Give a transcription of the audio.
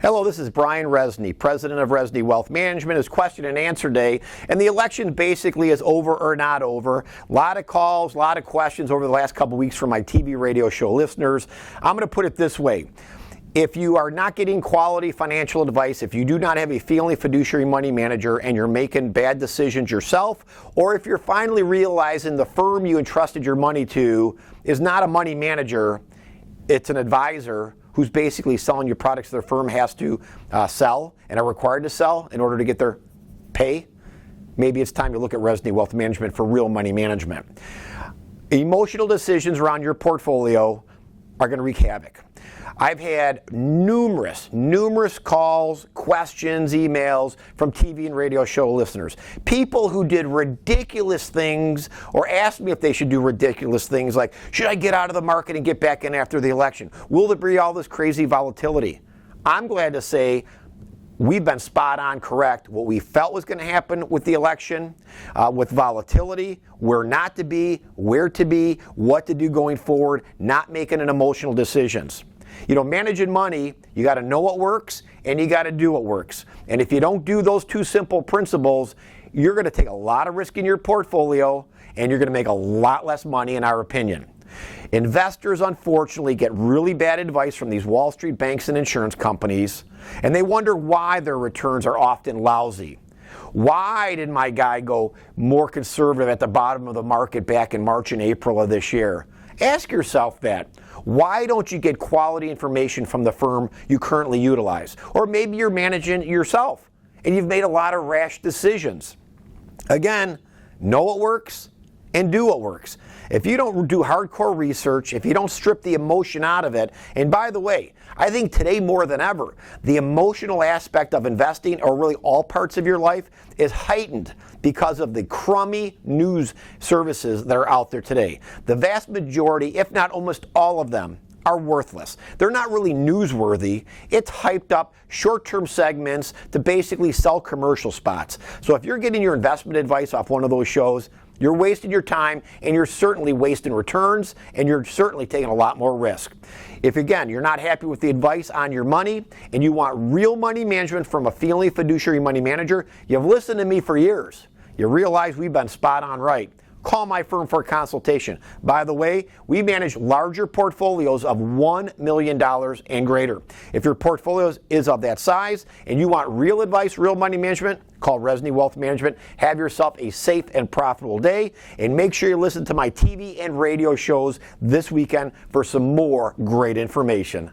Hello, this is Brian Resney, president of Resney Wealth Management. It's question and answer day, and the election basically is over or not over. A lot of calls, a lot of questions over the last couple weeks from my TV radio show listeners. I'm going to put it this way. If you are not getting quality financial advice, if you do not have a feeling fiduciary money manager and you're making bad decisions yourself, or if you're finally realizing the firm you entrusted your money to is not a money manager, it's an advisor who's basically selling you products their firm has to sell and are required to sell in order to get their pay, maybe it's time to look at Resney Wealth Management for real money management. Emotional decisions around your portfolio are going to wreak havoc. I've had numerous calls, questions, emails from TV and radio show listeners. People who did ridiculous things or asked me if they should do ridiculous things like, should I get out of the market and get back in after the election? Will there be all this crazy volatility? I'm glad to say we've been spot on correct. What we felt was going to happen with the election, with volatility, where not to be, where to be, what to do going forward, not making an emotional decisions. You know, managing money, you got to know what works and you got to do what works. And if you don't do those two simple principles, you're going to take a lot of risk in your portfolio and you're going to make a lot less money, in our opinion. Investors, unfortunately, get really bad advice from these Wall Street banks and insurance companies, and they wonder why their returns are often lousy. Why did my guy go more conservative at the bottom of the market back in March and April of this year? Ask yourself that. Why don't you get quality information from the firm you currently utilize? Or maybe you're managing it yourself and you've made a lot of rash decisions. Again, know what works and do what works. If you don't do hardcore research, if you don't strip the emotion out of it, and by the way, I think today more than ever, the emotional aspect of investing, or really all parts of your life, is heightened because of the crummy news services that are out there today. The vast majority, if not almost all of them, are worthless. They're not really newsworthy. It's hyped up short-term segments to basically sell commercial spots. So if you're getting your investment advice off one of those shows, you're wasting your time and you're certainly wasting returns and you're certainly taking a lot more risk. If again, you're not happy with the advice on your money and you want real money management from a feeling fiduciary money manager, you've listened to me for years. You realize we've been spot on right. Call my firm for a consultation. By the way, we manage larger portfolios of $1 million and greater. If your portfolio is of that size and you want real advice, real money management, call Resney Wealth Management. Have yourself a safe and profitable day, and make sure you listen to my TV and radio shows this weekend for some more great information.